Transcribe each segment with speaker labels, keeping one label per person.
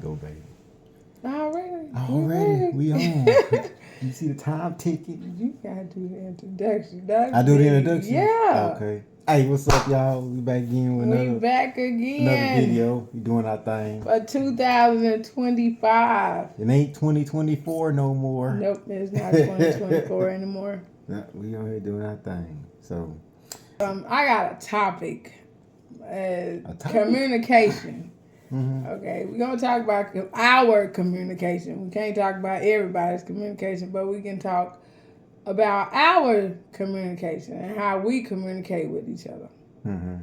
Speaker 1: go, baby.
Speaker 2: Already?
Speaker 1: We on. You see the time ticking?
Speaker 2: You gotta do the introduction.
Speaker 1: I do the introduction?
Speaker 2: Yeah.
Speaker 1: Okay. Hey, what's up, y'all? We back again with
Speaker 2: We back again.
Speaker 1: another video. We doing our thing.
Speaker 2: For 2025.
Speaker 1: It ain't 2024 no more.
Speaker 2: Nope, it's not 2024 anymore.
Speaker 1: Nah, we on here doing our thing. So,
Speaker 2: I got a topic. Communication.
Speaker 1: mm-hmm.
Speaker 2: Okay, we're gonna talk about our communication. We can't talk about everybody's communication, but we can talk about our communication and how we communicate with each other.
Speaker 1: Mm-hmm.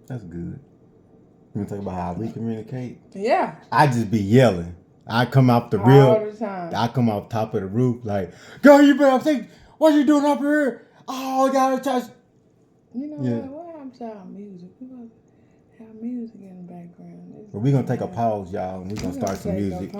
Speaker 1: That's good. You want to talk about how we communicate?
Speaker 2: Yeah.
Speaker 1: I just be yelling. I come off the
Speaker 2: all the time.
Speaker 1: I come off top of the roof like, girl, you better think, what you doing up here? Oh, I gotta touch.
Speaker 2: You know what happened to our music? We gonna have music in the background.
Speaker 1: But we're gonna take a pause, y'all, and we're gonna start some music.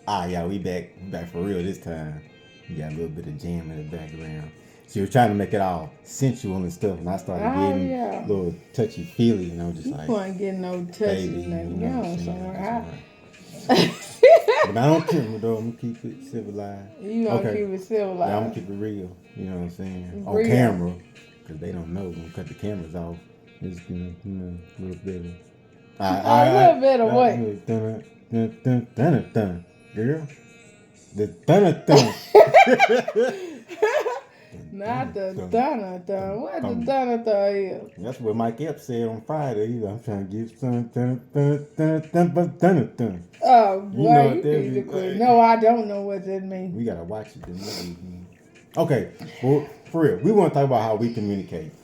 Speaker 1: Yeah, we back for real this time. We got a little bit of jam in the background. So you're trying to make it all sensual and stuff, and I started getting a little touchy feely, just
Speaker 2: you
Speaker 1: like.
Speaker 2: You ain't getting no touchy, nothing. You know somewhere.
Speaker 1: But I don't care, though. I'm gonna keep it civilized.
Speaker 2: You gonna keep it civilized?
Speaker 1: Yeah, I'm gonna keep it real. You know what I'm saying?
Speaker 2: Real.
Speaker 1: On camera, because they don't know. We're gonna cut the cameras off. It's a little bit of.
Speaker 2: A little bit of what?
Speaker 1: Girl. The dun.
Speaker 2: Not the dun. What the dun is?
Speaker 1: That's what Mike Epps said on Friday. I'm trying to get some dun.
Speaker 2: Oh, boy, you need to quit. No, I don't know what that means.
Speaker 1: We gotta watch it. Okay, well, for real, we want to talk about how we communicate.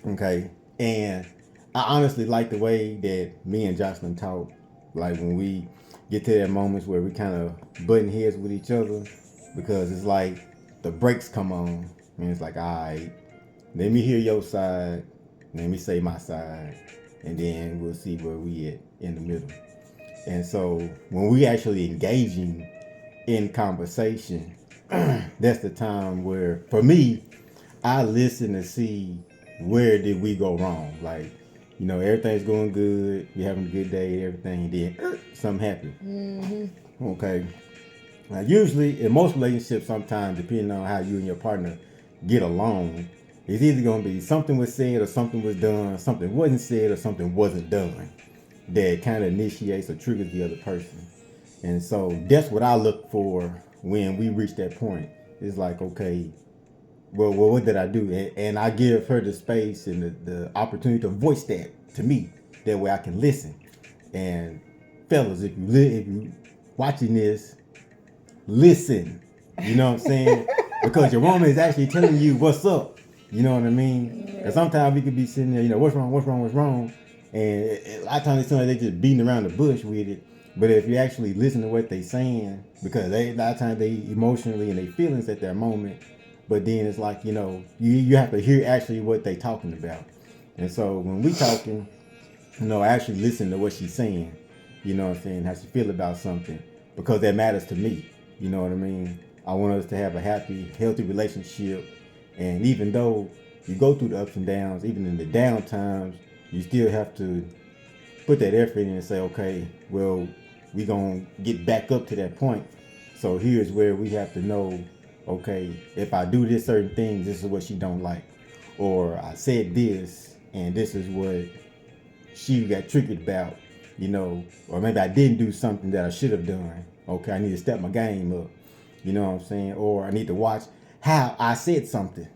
Speaker 1: Okay, and I honestly like the way that me and Jocelyn talk. Like when we get to that moments where we kind of button heads with each other, because it's like the brakes come on, and it's like, all right, let me hear your side, let me say my side, and then we'll see where we at in the middle. And so when we actually engaging in conversation, that's the time where, for me, I listen to see where did we go wrong. Like, everything's going good, you're having a good day, everything, then something happened.
Speaker 2: Mm-hmm.
Speaker 1: Okay. Now, usually, in most relationships, sometimes, depending on how you and your partner get along, it's either going to be something was said or something was done, something wasn't said or something wasn't done that kind of initiates or triggers the other person. And so that's what I look for when we reach that point. It's like, okay, well, what did I do? And I give her the space and the opportunity to voice that to me. That way I can listen. And fellas, if you watching this, listen. You know what I'm saying? Because your woman is actually telling you what's up. You know what I mean? Because sometimes we could be sitting there, what's wrong? And a lot of times it seems like they just beating around the bush with it. But if you actually listen to what they saying, because a lot of times they emotionally and they feelings at that moment, but then it's like, you have to hear actually what they talking about. And so when we talking, actually listen to what she's saying, you know what I'm saying, how she feel about something, because that matters to me. You know what I mean? I want us to have a happy, healthy relationship. And even though you go through the ups and downs, even in the down times, you still have to put that effort in and say, okay, well, we gonna get back up to that point. So here's where we have to know, okay, if I do this certain thing, this is what she don't like. Or I said this, and this is what she got triggered about, or maybe I didn't do something that I should have done. Okay, I need to step my game up. You know what I'm saying? Or I need to watch how I said something.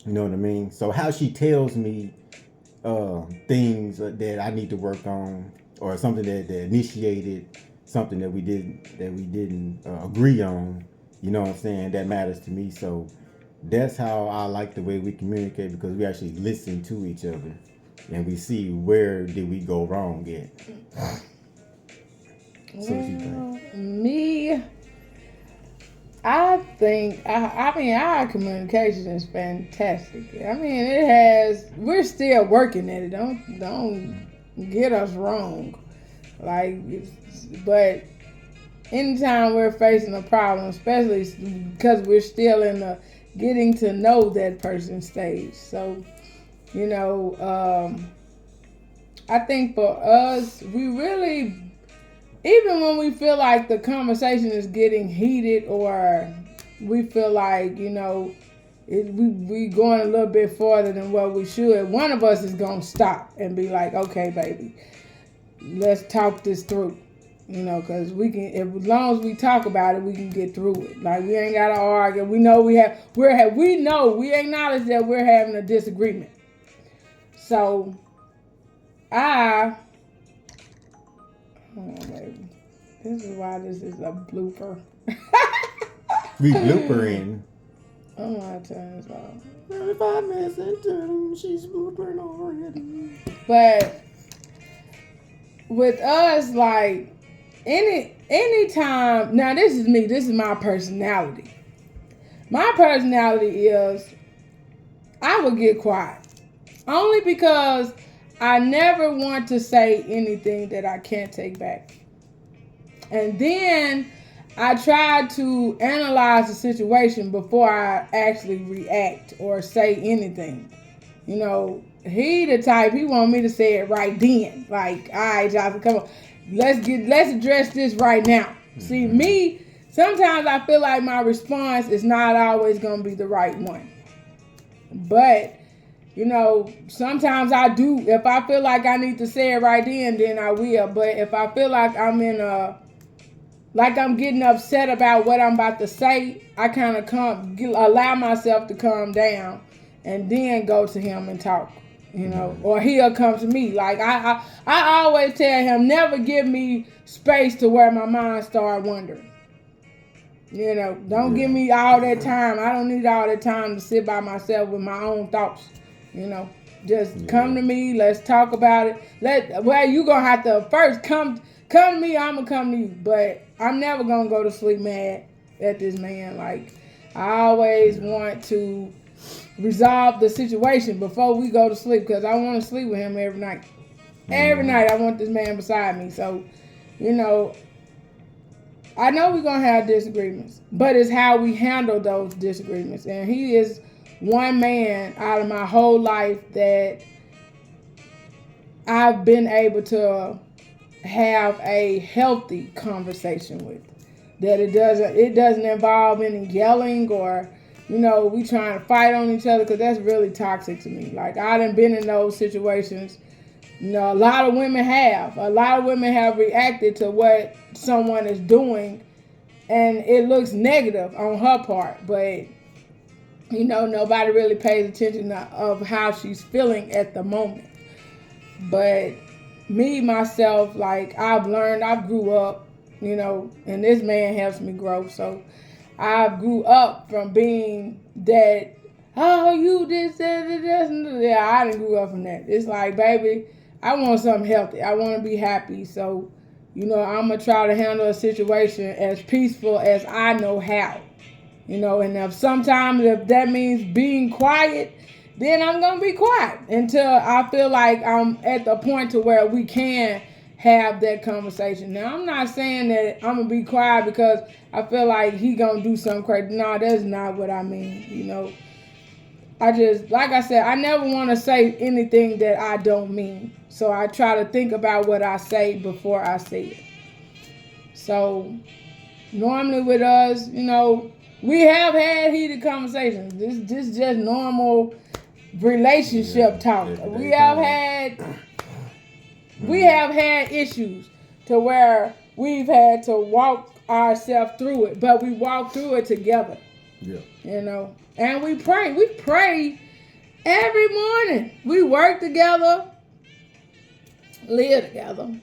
Speaker 1: You know what I mean? So how she tells me things that I need to work on, or something that initiated something that we didn't agree on. You know what I'm saying? That matters to me. So that's how I like the way we communicate, because we actually listen to each other and we see where did we go wrong at. So what you think?
Speaker 2: Me, I think, our communication is fantastic. We're still working at it. Don't get us wrong. But anytime we're facing a problem, especially because we're still in the getting to know that person stage. So, I think for us, we really, even when we feel like the conversation is getting heated or we feel like, we going a little bit farther than what we should, one of us is going to stop and be like, okay, baby, let's talk this through. Because we can, as long as we talk about it, we can get through it. Like, we ain't got to argue. We know we acknowledge that we're having a disagreement. So, hold on, baby. This is why this is a blooper.
Speaker 1: We bloopering.
Speaker 2: I'm going to turn this off.
Speaker 1: 35 minutes into, she's bloopering already.
Speaker 2: But with us, like, anytime, now this is me, this is my personality. My personality is, I would get quiet. Only because I never want to say anything that I can't take back. And then I try to analyze the situation before I actually react or say anything. He the type, he want me to say it right then. Like, all right, Johnson, come on. Let's address this right now. Mm-hmm. See, me, sometimes I feel like my response is not always going to be the right one. But, sometimes I do. If I feel like I need to say it right then I will. But if I feel like I'm I'm getting upset about what I'm about to say, I kind of allow myself to calm down and then go to him and talk. Or he'll come to me. Like, I always tell him, never give me space to where my mind start wandering. Don't give me all that time. I don't need all that time to sit by myself with my own thoughts. Just come to me. Let's talk about it. You gonna have to first come to me. I'm gonna come to you. But I'm never gonna go to sleep mad at this man. Like, I always want to resolve the situation before we go to sleep, because I want to sleep with him every night. Every night I want this man beside me. So, I know we're going to have disagreements, but it's how we handle those disagreements. And he is one man out of my whole life that I've been able to have a healthy conversation with. That it doesn't involve any yelling or we trying to fight on each other, because that's really toxic to me. Like, I done been in those situations. A lot of women have. A lot of women have reacted to what someone is doing, and it looks negative on her part. But, nobody really pays attention of how she's feeling at the moment. But me, myself, like, I've learned, I grew up, and this man helps me grow. So I grew up from being that, you this, that, yeah, I didn't grew up from that. It's like, baby, I want something healthy. I want to be happy. So, I'm going to try to handle a situation as peaceful as I know how. And if that means being quiet, then I'm going to be quiet until I feel like I'm at the point to where we can have that conversation. Now, I'm not saying that I'm going to be quiet because I feel like he going to do something crazy. No, that's not what I mean, I just, like I said, I never want to say anything that I don't mean. So I try to think about what I say before I say it. So normally with us, we have had heated conversations. This is just normal relationship talk. We have had issues to where we've had to walk ourselves through it, but we walk through it together.
Speaker 1: Yeah.
Speaker 2: And we pray. We pray every morning. We work together, live together.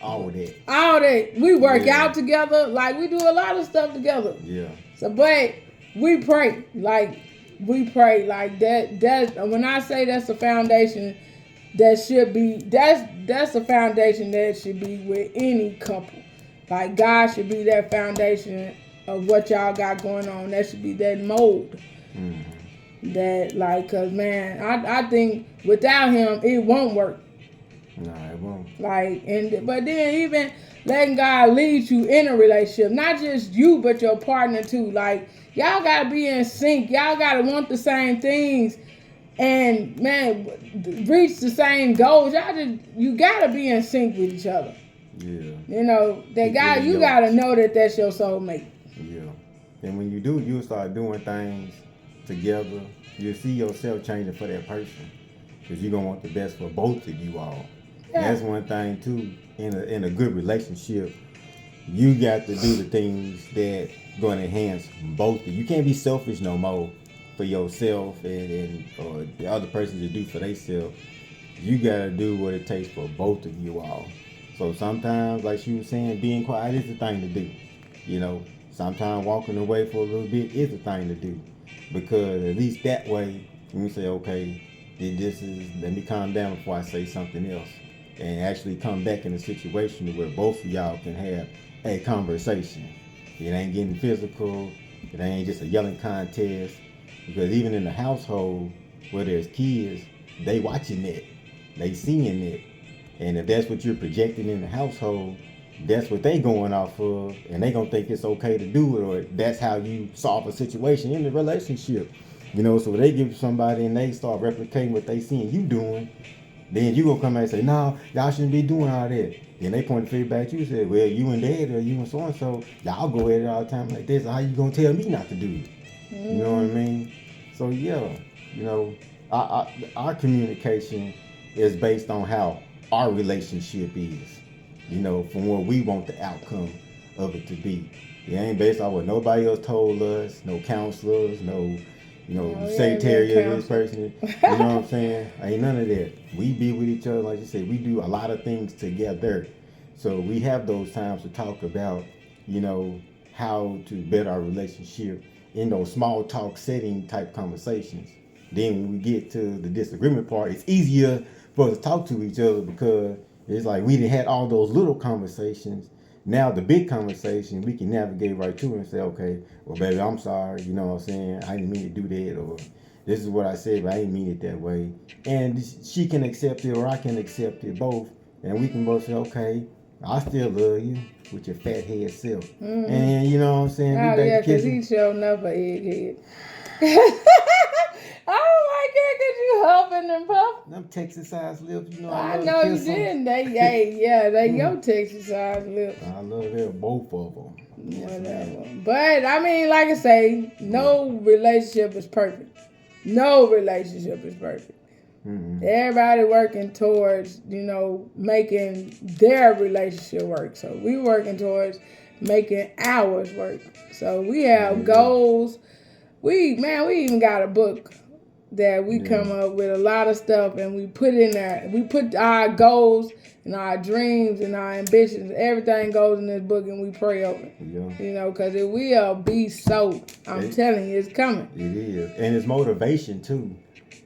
Speaker 1: All that.
Speaker 2: All that. We work out together. Like, we do a lot of stuff together.
Speaker 1: Yeah.
Speaker 2: So, but we pray. Like, we pray. Like, that's when I say that's the foundation that should be, that's the foundation that should be with any couple. Like, God should be that foundation of what y'all got going on. That should be that mold. Mm-hmm. That, like, cause man, I think without him, it won't work.
Speaker 1: No, it won't.
Speaker 2: Like, but then even letting God lead you in a relationship, not just you, but your partner too. Like, y'all gotta be in sync. Y'all gotta want the same things. and man, reach the same goals. You gotta be in sync with each other.
Speaker 1: Yeah.
Speaker 2: You know, you gotta know that that's your soulmate.
Speaker 1: Yeah. And when you do, you'll start doing things together. You'll see yourself changing for that person. Because you're going to want the best for both of you all.
Speaker 2: Yeah.
Speaker 1: That's one thing, too, in a good relationship. You got to do the things that going to enhance both of you. You can't be selfish no more for yourself and or the other person to do for themselves. You got to do what it takes for both of you all. So sometimes, like she was saying, being quiet is the thing to do. You know, sometimes walking away for a little bit is the thing to do. Because at least that way, when we say, okay, let me calm down before I say something else. And actually come back in a situation where both of y'all can have a conversation. It ain't getting physical. It ain't just a yelling contest. Because even in the household where there's kids, they watching it. They seeing it. And if that's what you're projecting in the household, that's what they going off of. And they gonna think it's okay to do it, or that's how you solve a situation in the relationship. You know, so they give somebody and they start replicating what they seeing you doing. Then you gonna come out and say, no, y'all shouldn't be doing all that. Then they point the finger back at you and say, well, you and dad or you and so-and-so, y'all go at it all the time like this. How you gonna tell me not to do it? You know what I mean? So yeah, you know, our communication is based on how our relationship is. You know, from what we want the outcome of it to be. It ain't based on what nobody else told us, no counselors, no secretary of this person. You know what I'm saying? Ain't none of that. We be with each other, like you said, we do a lot of things together. So we have those times to talk about, you know, how to better our relationship in those small talk setting type conversations. Then when we get to the disagreement part, it's easier for us to talk to each other because it's like we done had all those little conversations. Now the big conversation, we can navigate right to it and say, okay, well, baby, I'm sorry. You know what I'm saying? I didn't mean to do that. Or this is what I said, but I didn't mean it that way. And she can accept it or I can accept it both. And we can both say, okay, I still love you with your fat head self. Mm-hmm. And you know what I'm saying?
Speaker 2: Oh, yeah, because he showing up an egghead. I don't like it because you huffing and puffing.
Speaker 1: Them Texas-sized lips, you know.
Speaker 2: I know you didn't. They your Texas-sized lips.
Speaker 1: I love them, both of them.
Speaker 2: Whatever. But, I mean, like I say, no relationship is perfect. No relationship is perfect. Mm-hmm. Everybody working towards, you know, making their relationship work. So we working towards making ours work. So we have goals. We even got a book that we come up with a lot of stuff and we put in there. We put our goals and our dreams and our ambitions. Everything goes in this book and we pray over it. Yeah. You know, because it will be so. I'm telling you, it's coming.
Speaker 1: It is. And it's motivation too.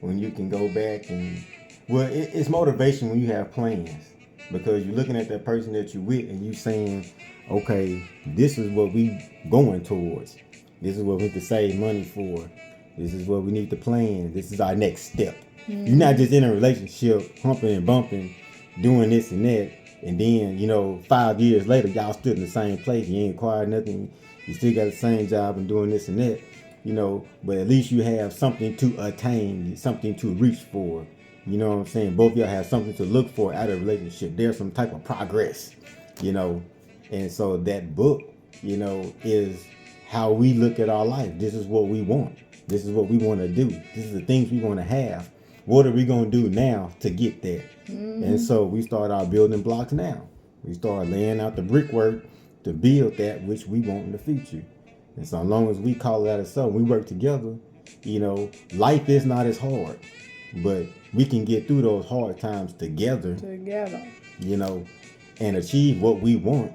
Speaker 1: When you can go back and, well, it's motivation when you have plans. Because you're looking at that person that you're with and you saying, okay, this is what we going towards. This is what we need to save money for. This is what we need to plan. This is our next step. Mm-hmm. You're not just in a relationship, humping and bumping, doing this and that. And then, you know, 5 years later, y'all stood in the same place. You ain't acquired nothing. You still got the same job and doing this and that. You know, but at least you have something to attain, something to reach for. You know what I'm saying? Both of y'all have something to look for out of a relationship. There's some type of progress, you know. And so that book, you know, is how we look at our life. This is what we want. This is what we want to do. This is the things we want to have. What are we going to do now to get there? Mm-hmm. And so we start our building blocks now. We start laying out the brickwork to build that which we want in the future. And so as long as we call that so, we work together, you know, life is not as hard, but we can get through those hard times together, you know, and achieve what we want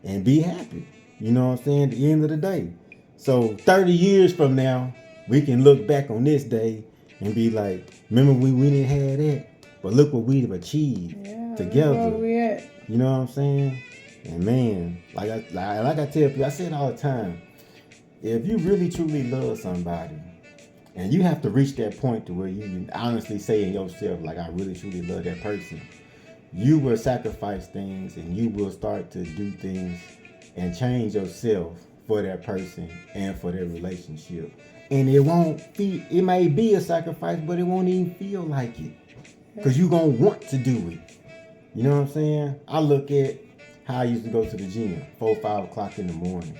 Speaker 1: and be happy. You know what I'm saying? At the end of the day. So 30 years from now, we can look back on this day and be like, remember we didn't have that, but look what we've achieved together.
Speaker 2: Where we at.
Speaker 1: You know what I'm saying? And man, like I tell people, I say it all the time. If you really truly love somebody, and you have to reach that point to where you can honestly say in yourself, like, I really truly love that person, you will sacrifice things and you will start to do things and change yourself for that person and for their relationship. And it won't feel, it may be a sacrifice, but it won't even feel like it. Because you're going to want to do it. You know what I'm saying? I look at how I used to go to the gym, 4, 5 o'clock in the morning.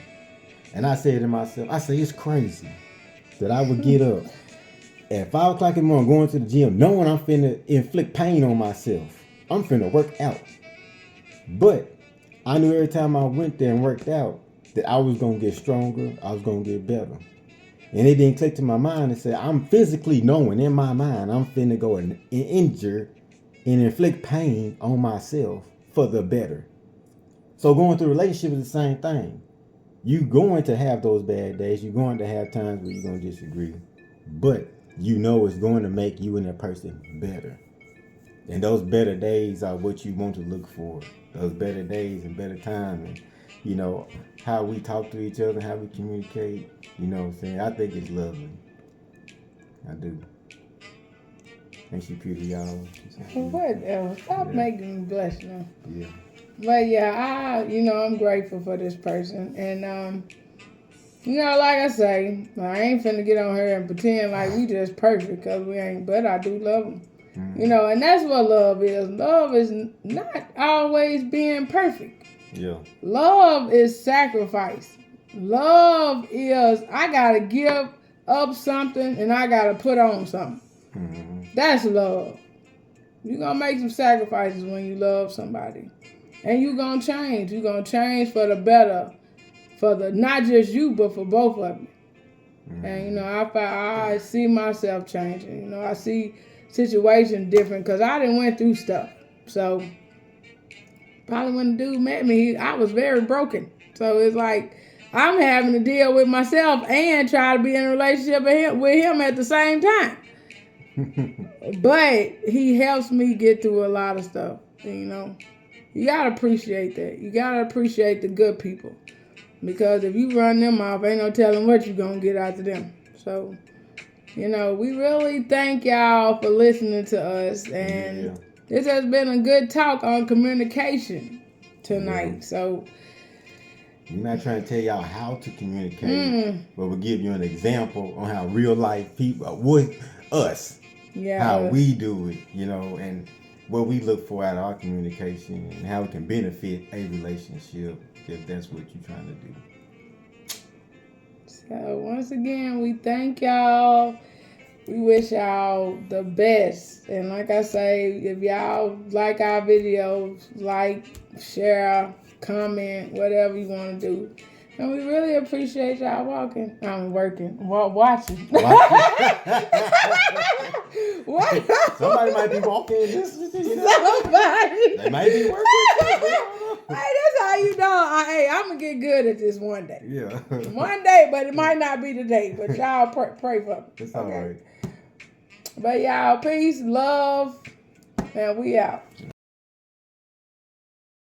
Speaker 1: And I said to myself, it's crazy that I would get up at 5 o'clock in the morning going to the gym knowing I'm finna inflict pain on myself. I'm finna work out. But I knew every time I went there and worked out that I was going to get stronger, I was going to get better. And it didn't click to my mind and say, I'm physically knowing in my mind I'm finna go and injure and inflict pain on myself for the better. So going through a relationship is the same thing. You're going to have those bad days. You're going to have times where you're going to disagree. But you know it's going to make you and that person better. And those better days are what you want to look for. Those better days and better times. And, you know, how we talk to each other, how we communicate. You know what I'm saying? I think it's lovely. I do. Ain't she pretty, y'all?
Speaker 2: Whatever. Stop making me blush now.
Speaker 1: Yeah.
Speaker 2: But yeah, I'm grateful for this person. And, like I say, I ain't finna get on here and pretend like we just perfect because we ain't, but I do love them. Mm-hmm. And that's what love is. Love is not always being perfect.
Speaker 1: Yeah.
Speaker 2: Love is sacrifice. Love is, I gotta give up something and I gotta put on something. Mm-hmm. That's love. You're gonna make some sacrifices when you love somebody. And you're gonna change. You're gonna change for the better. For the not just you, but for both of you. Mm-hmm. And I see myself changing. I see situations different because I done went through stuff. So probably when the dude met me, I was very broken. So it's like I'm having to deal with myself and try to be in a relationship with him at the same time. But he helps me get through a lot of stuff. You gotta appreciate that. You gotta appreciate the good people. Because if you run them off, ain't no telling what you're going to get out of them. So, we really thank y'all for listening to us. And this has been a good talk on communication tonight. Yeah. So,
Speaker 1: we're not trying to tell y'all how to communicate, but we'll give you an example on how real life people, with us, how we do it, and what we look for out of our communication and how it can benefit a relationship. If that's what you're trying to do.
Speaker 2: So once again, we thank y'all. We wish y'all the best. And like I say, if y'all like our videos, like, share, comment, whatever you want to do. And we really appreciate y'all watching. What?
Speaker 1: Somebody might be walking.
Speaker 2: Somebody.
Speaker 1: They might be working.
Speaker 2: Hey, that's how you know. I'm going to get good at this one day.
Speaker 1: Yeah.
Speaker 2: One day, but it might not be today. But y'all pray for me.
Speaker 1: It's all right.
Speaker 2: But y'all, peace, love, and we out.